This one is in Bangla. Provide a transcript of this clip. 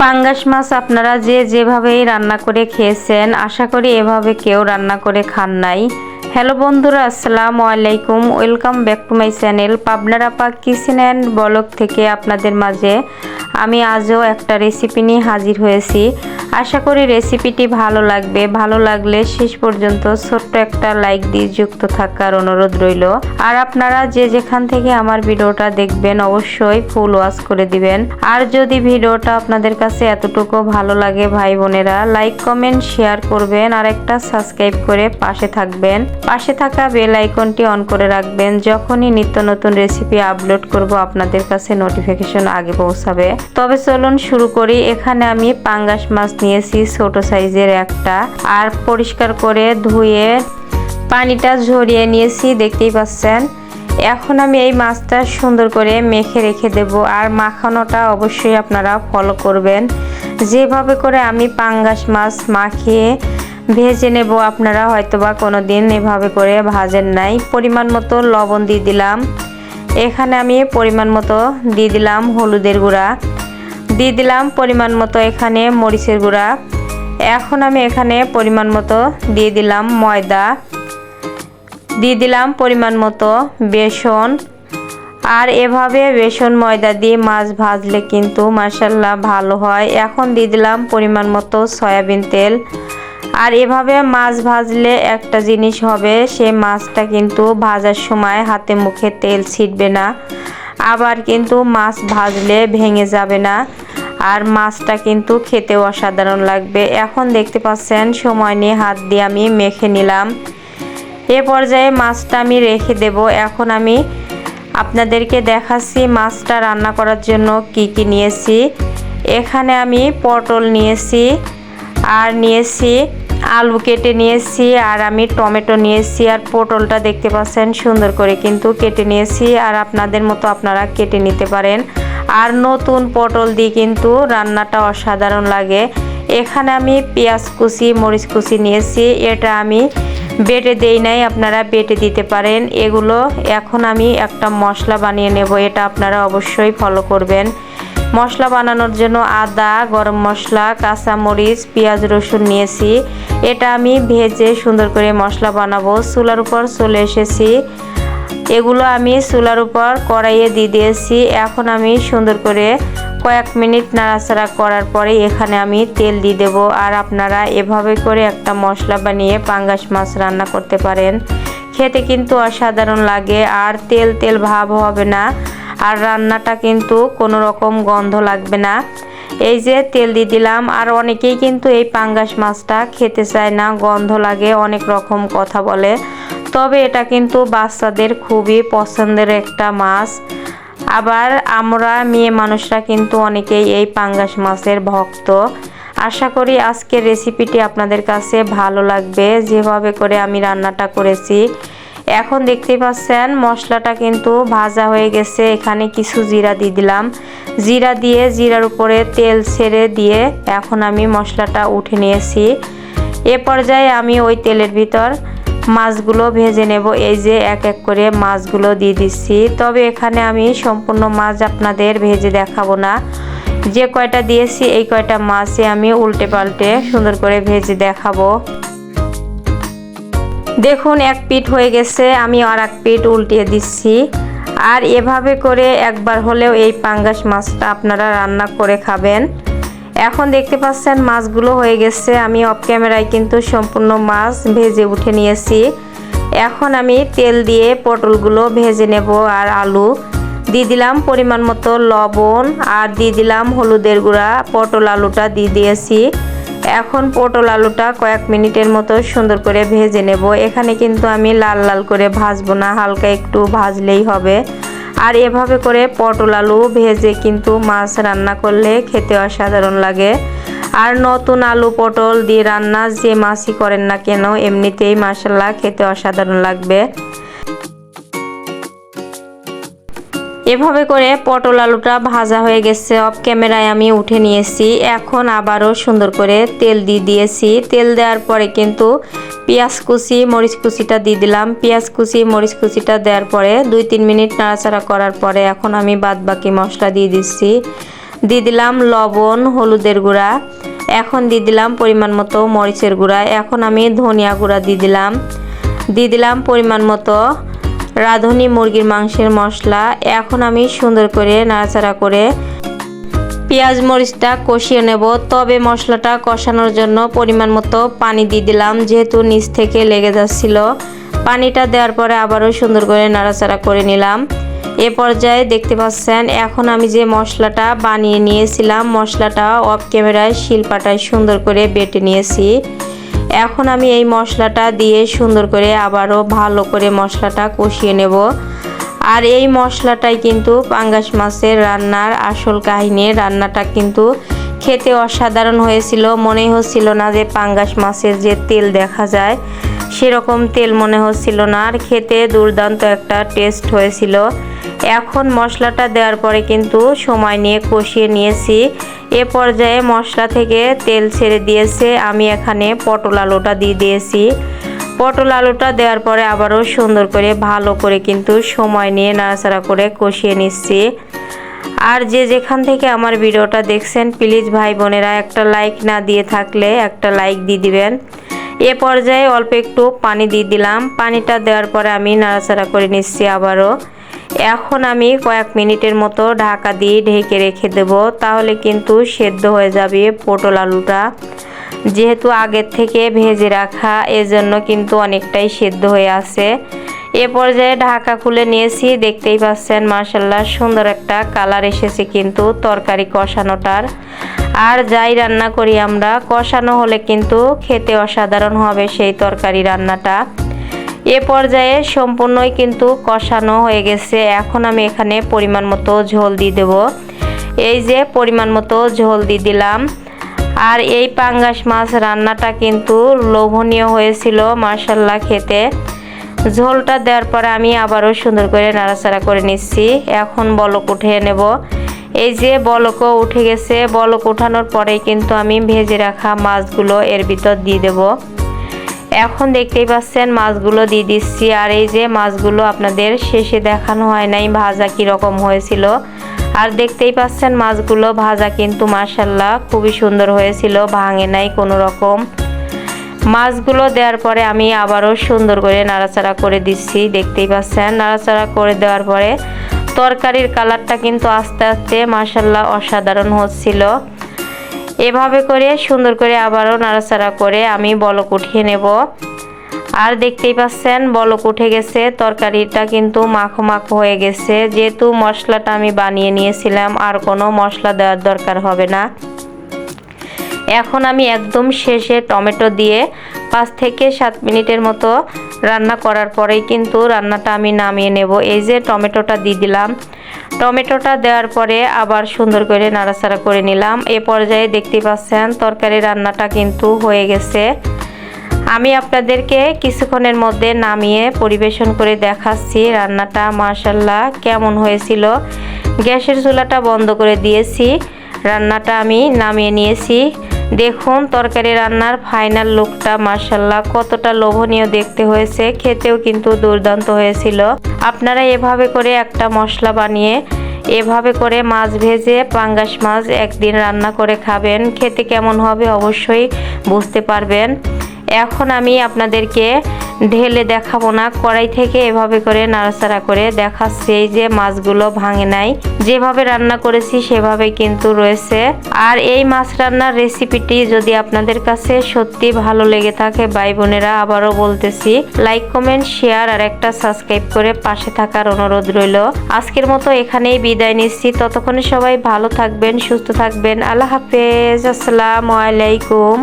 পাঙ্গাস মাছ আপনারা যেভাবেই রান্না করে খেয়েছেন, আশা করি এভাবে কেউ রান্না করে খান নাই। হ্যালো বন্ধুরা, আসসালামু আলাইকুম, welcome back to my channel পাবনার আপা কিচেন অ্যান্ড ব্লগ থেকে আপনাদের মাঝে আমি আজও একটা রেসিপি নিয়ে হাজির হয়েছি। আশা করি রেসিপিটি ভালো লাগবে। ভালো লাগলে শেষ পর্যন্ত ছোট্ট একটা লাইক দিয়ে যুক্ত থাকার অনুরোধ রইল। আর আপনারা যেখান থেকে আমার ভিডিওটা দেখবেন অবশ্যই ফুল ওয়াচ করে দিবেন। আর যদি ভিডিওটা আপনাদের কাছে এতটুকু ভালো লাগে ভাই বোনেরা, লাইক কমেন্ট শেয়ার করবেন আর একটা সাবস্ক্রাইব করে পাশে থাকবেন। পাশে থাকা বেল আইকনটি অন করে রাখবেন, যখনই নিত্য নতুন রেসিপি আপলোড করব আপনাদের কাছে নোটিফিকেশন আগে পৌঁছাবে। তবে চলুন শুরু করি। এখানে আমি পাঙ্গাস মাছ নিয়েছি ছোট সাইজের একটা, আর পরিষ্কার করে ধুয়ে পানিটা ঝরিয়ে নিয়েছি, দেখতেই পাচ্ছেন। এখন আমি এই মাছটা সুন্দর করে মেখে রেখে দেব। আর মাখানোটা অবশ্যই আপনারা ফলো করবেন, যেভাবে করে আমি পাঙ্গাস মাছ মাখিয়ে ভেজে নেব। আপনারা হয়তোবা কোনোদিন এভাবে করে ভাজেন নাই। পরিমাণ মতো লবণ দিয়ে দিলাম। এখানে আমি পরিমাণ মতো দিয়ে দিলাম হলুদের গুঁড়া, দিয়ে দিলাম পরিমাণ মতো এখানে মরিচের গুঁড়া। এখন আমি এখানে পরিমাণ মতো দিয়ে দিলাম ময়দা, দিয়ে দিলাম পরিমাণ মতো বেসন। আর এভাবে বেসন ময়দা দিয়ে মাছ ভাজলে কিন্তু মাশাআল্লাহ ভালো হয়। এখন দিয়ে দিলাম পরিমাণ মতো সয়াবিন তেল। আর এভাবে মাছ ভাজলে একটা জিনিস হবে, সে মাছটা কিন্তু ভাজার সময় হাতে মুখে তেল ছিটবে না, আবার কিন্তু মাছ ভাজলে ভেঙে যাবে না, আর মাছটা কিন্তু খেতেও অসাধারণ লাগবে। এখন দেখতে পাচ্ছেন সময় নিয়ে হাত দিয়ে আমি মেখে নিলাম। এ পর্যায়ে মাছটা আমি রেখে দেব। এখন আমি আপনাদেরকে দেখাচ্ছি মাছটা রান্না করার জন্য কি কি নিয়েছি। এখানে আমি পটল নিয়েছি, আর নিয়েছি আলু কেটে নিয়েছি, আর আমি টমেটো নিয়েছি। আর পটলটা দেখতে পাচ্ছেন সুন্দর করে কিন্তু কেটে নিয়েছি, আর আপনাদের মতো আপনারা কেটে নিতে পারেন। আর নতুন পটল দিয়ে কিন্তু রান্নাটা অসাধারণ লাগে। এখানে আমি পেঁয়াজ কুচি মরিচ কুচি নিয়েছি, এটা আমি বেটে দেই নাই, আপনারা বেটে দিতে পারেন এগুলো। এখন আমি একটা মশলা বানিয়ে নেব, এটা আপনারা অবশ্যই ফলো করবেন। মশলা বানানোর জন্য আদা, গরম মশলা, কাঁচামরিচ, পেঁয়াজ রসুন নিয়েছি। এটা আমি ভেজে সুন্দর করে মশলা বানাবো। চুলার উপর চলে এসেছি, এগুলো আমি চুলার উপর কড়াইয়ে দিয়ে দিয়েছি। এখন আমি সুন্দর করে কয়েক মিনিট নাড়াচাড়া করার পরে এখানে আমি তেল দিয়ে দেব। আর আপনারা এভাবে করে একটা মশলা বানিয়ে পাঙ্গাস মাছ রান্না করতে পারেন, খেতে কিন্তু অসাধারণ লাগে। আর তেল তেল ভাব হবে না, আর রান্নাটা কিন্তু কোনো রকম গন্ধ লাগবে না। এই যে তেল দিয়ে দিলাম। আর অনেকেই কিন্তু এই পাঙ্গাস মাছটা খেতে চায় না, গন্ধ লাগে, অনেক রকম কথা বলে। তবে এটা কিন্তু বাচ্চাদের খুবই পছন্দের একটা মাছ। আবার আমরা মেয়ে মানুষরা কিন্তু অনেকেই এই পাঙ্গাস মাছের ভক্ত। আশা করি আজকের রেসিপিটি আপনাদের কাছে ভালো লাগবে, যেভাবে করে আমি রান্নাটা করেছি। এখন দেখতে পাচ্ছেন মশলাটা কিন্তু ভাজা হয়ে গেছে। এখানে কিছু জিরা দিয়ে দিলাম, জিরা দিয়ে জিরার উপরে তেল ছেড়ে দিয়ে এখন আমি মশলাটা উঠে নিয়েছি। এ পর্যায়ে আমি ওই তেলের ভিতর মাছগুলো ভেজে নেব। এই যে এক এক করে মাছগুলো দিয়ে দিচ্ছি। তবে এখানে আমি সম্পূর্ণ মাছ আপনাদের ভেজে দেখাবো না, যে কয়টা দিয়েছি এই কয়টা মাছই আমি উল্টে পাল্টে সুন্দর করে ভেজে দেখাবো। দেখুন এক পিঠ হয়ে গেছে, আমি আর এক পিঠ উল্টিয়ে দিচ্ছি। আর এভাবে করে একবার হলেও এই পাঙ্গাস মাছটা আপনারা রান্না করে খাবেন। এখন দেখতে পাচ্ছেন মাছগুলো হয়ে গেছে। আমি অফ ক্যামেরায় কিন্তু সম্পূর্ণ মাছ ভেজে উঠে নিয়েছি। এখন আমি তেল দিয়ে পটলগুলো ভেজে নেব। আর আলু দিয়ে দিলাম পরিমাণ মতো লবণ, আর দিয়ে দিলাম হলুদের গুঁড়া। পটল আলুটা দিয়ে দিয়েছি। এখন পটল আলুটা কয়েক মিনিটের মতো সুন্দর করে ভেজে নেব। এখানে কিন্তু আমি লাল লাল করে ভাজবো না, হালকা একটু ভাজলেই হবে। আর এভাবে করে পটল আলু ভেজে কিন্তু মাছ রান্না করলে খেতে অসাধারণ লাগে। আর নতুন আলু পটল দিয়ে রান্না যে মাছই করেন না কেন এমনিতেই মাশাআল্লাহ খেতে অসাধারণ লাগবে। এভাবে করে পটল আলুটা ভাজা হয়ে গেছে, অফ ক্যামেরায় আমি উঠে নিয়েছি। এখন আবারও সুন্দর করে তেল দিয়ে দিয়েছি। তেল দেওয়ার পরে কিন্তু পেঁয়াজ কুচি মরিচ কুচিটা দিয়ে দিলাম। পেঁয়াজ কুচি মরিচ কুচিটা দেওয়ার পরে 2-3 মিনিট নাড়াচাড়া করার পরে এখন আমি বাদ বাকি মশলা দিয়ে দিচ্ছি। দিয়ে দিলাম লবণ, হলুদের গুঁড়া, এখন দিয়ে দিলাম পরিমাণ মতো মরিচের গুঁড়া, এখন আমি ধনিয়া গুঁড়া দিয়ে দিলাম পরিমাণ মতো রাঁধুনি মুরগির মাংসের মশলা। এখন আমি সুন্দর করে নাড়াচাড়া করে পেঁয়াজ মরিচটা কষিয়ে নেব। তবে মশলাটা কষানোর জন্য পরিমাণ মতো পানি দিয়ে দিলাম, যেহেতু নিচ থেকে লেগে যাচ্ছিল। পানিটা দেওয়ার পরে আবারও সুন্দর করে নাড়াচাড়া করে নিলাম। এ পর্যায়ে দেখতে পাচ্ছেন এখন আমি যে মশলাটা বানিয়ে নিয়েছিলাম, মশলাটা অফ ক্যামেরায় শিলপাটায় সুন্দর করে বেটে নিয়েছি। এখন আমি এই মশলাটা দিয়ে সুন্দর করে আবারও ভালো করে মশলাটা কষিয়ে নেব। আর এই মশলাটাই কিন্তু পাঙ্গাস মাছের রান্নার আসল কাহিনী। রান্নাটা কিন্তু খেতে অসাধারণ হয়েছিল, মনেই হচ্ছিল না যে পাঙ্গাস মাছের যে তেল দেখা যায় সেরকম তেল মনে হচ্ছিল না, আর খেতে দুর্দান্ত একটা টেস্ট হয়েছিল। এখন মশলাটা দেওয়ার পরে কিন্তু সময় নিয়ে কষিয়ে নিয়েছি। এ পর্যায়ে মশলা থেকে তেল ছেড়ে দিয়েছে, আমি এখানে পটল আলুটা দিয়ে দিয়েছি। পটল আলুটা দেওয়ার পরে আবারও সুন্দর করে ভালো করে কিন্তু সময় নিয়ে নাড়াচাড়া করে কষিয়ে নিচ্ছি। আর যে যেখান থেকে আমার ভিডিওটা দেখছেন প্লিজ ভাই বোনেরা একটা লাইক না দিয়ে থাকলে একটা লাইক দিয়ে দিবেন। এ পর্যায়ে অল্প একটু পানি দিয়ে দিলাম। পানিটা দেওয়ার পরে আমি নাড়াচাড়া করে নিচ্ছি আবারও। এখন আমি কয়েক মিনিটের মতো ঢাকা দিয়ে ঢেকে রেখে দেব, তাহলে কিন্তু সেদ্ধ হয়ে যাবে পটল আলুটা। যেহেতু আগের থেকে ভেজে রাখা, এজন্য কিন্তু অনেকটাই সেদ্ধ হয়ে আছে। এ পর্যায়ে ঢাকা খুলে নিয়েছি, দেখতেই পাচ্ছেন মাশাআল্লাহ সুন্দর একটা কালার এসেছে কিন্তু তরকারি কষানোটার। আর যাই রান্না করি আমরা, কষানো হলে কিন্তু খেতে অসাধারণ হবে সেই তরকারি রান্নাটা। এ পর্যায়ে সম্পূর্ণই কিন্তু কষানো হয়ে গেছে। এখন আমি এখানে পরিমাণ মতো ঝোল দিয়ে দেব। এই যে পরিমাণ মতো ঝোল দিয়ে দিলাম। আর এই পাঙ্গাস মাছ রান্নাটা কিন্তু লোভনীয় হয়েছিল মাশাআল্লাহ খেতে। ঝোলটা দেওয়ার পরে আমি আবারও সুন্দর করে নাড়াচাড়া করে নিচ্ছি। এখন বলক উঠিয়ে নেব। এই যে বলকও উঠে গেছে, বলক উঠানোর পরেই কিন্তু আমি ভেজে রাখা মাছগুলো এর ভিতর দিয়ে দেব। এখন দেখতেই পাচ্ছেন মাছগুলো দিয়ে দিচ্ছি। আর এই যে মাছগুলো আপনাদের শেষে দেখানো হয় নাই ভাজা কীরকম হয়েছিল। আর দেখতেই পাচ্ছেন মাছগুলো ভাজা কিন্তু মাশাআল্লাহ খুবই সুন্দর হয়েছিল, ভাঙে নাই কোনো রকম। মাছগুলো দেওয়ার পরে আমি আবারও সুন্দর করে নাড়াচাড়া করে দিচ্ছি। দেখতেই পাচ্ছেন নাড়াচাড়া করে দেওয়ার পরে তরকারির কালারটা কিন্তু আস্তে আস্তে মাশাআল্লাহ অসাধারণ হচ্ছিল। এভাবে করে সুন্দর করে আবারও নাড়াচাড়া করে আমি বলক উঠিয়ে নেব। আর দেখতেই পাচ্ছেন বলক উঠে গেছে, তরকারিটা কিন্তু মাখো মাখো হয়ে গেছে। যেহেতু মশলাটা আমি বানিয়ে নিয়েছিলাম, আর কোনো মশলা দেওয়ার দরকার হবে না। এখন আমি একদম শেষে টমেটো দিয়ে 5 থেকে 7 মিনিটের মতো রান্না করার পরেই কিন্তু রান্নাটা আমি নামিয়ে নেব। এই যে টমেটোটা দিয়ে দিলাম। টমেটোটা দেওয়ার পরে আবার সুন্দর করে নাড়াচাড়া করে নিলাম। এ পর্যায়ে দেখতেই পাচ্ছেন তরকারি রান্নাটা কিন্তু হয়ে গেছে। আমি আপনাদেরকে কিছুক্ষণের মধ্যে নামিয়ে পরিবেশন করে দেখাচ্ছি রান্নাটা মাশাআল্লাহ কেমন হয়েছিল। গ্যাসের চুলাটা বন্ধ করে দিয়েছি, রান্নাটা আমি নামিয়ে নিয়েছি। দেখুন তরকারি রান্নার ফাইনাল লুকটা মাশাআল্লাহ কতটা লোভনীয় দেখতে হয়েছে, খেতেও কিন্তু দুর্দান্ত হয়েছিল। আপনারা এভাবে করে একটা মশলা বানিয়ে এভাবে করে মাছ ভেজে পাঙ্গাস মাছ একদিন রান্না করে খাবেন, খেতে কেমন হবে অবশ্যই বুঝতে পারবেন। এখন আমি আপনাদেরকে ঢেলে দেখাবো না, কড়াই থেকে এভাবে করে নাড়াচাড়া করে দেখাচ্ছি। এই যে মাছগুলো ভাঙে নাই, যেভাবে রান্না করেছি সেভাবে কিন্তু রয়েছে। আর এই মাছ রান্নার রেসিপিটি যদি আপনাদের কাছে সত্যি ভালো লেগে থাকে ভাই বোনেরা, আবারও বলতেছি লাইক কমেন্ট শেয়ার আর একটা সাবস্ক্রাইব করে পাশে থাকার অনুরোধ রইল। আজকের মতো এখানেই বিদায় নিচ্ছি, ততক্ষণে সবাই ভালো থাকবেন, সুস্থ থাকবেন। আল্লাহ হাফেজ, আসসালামু আলাইকুম।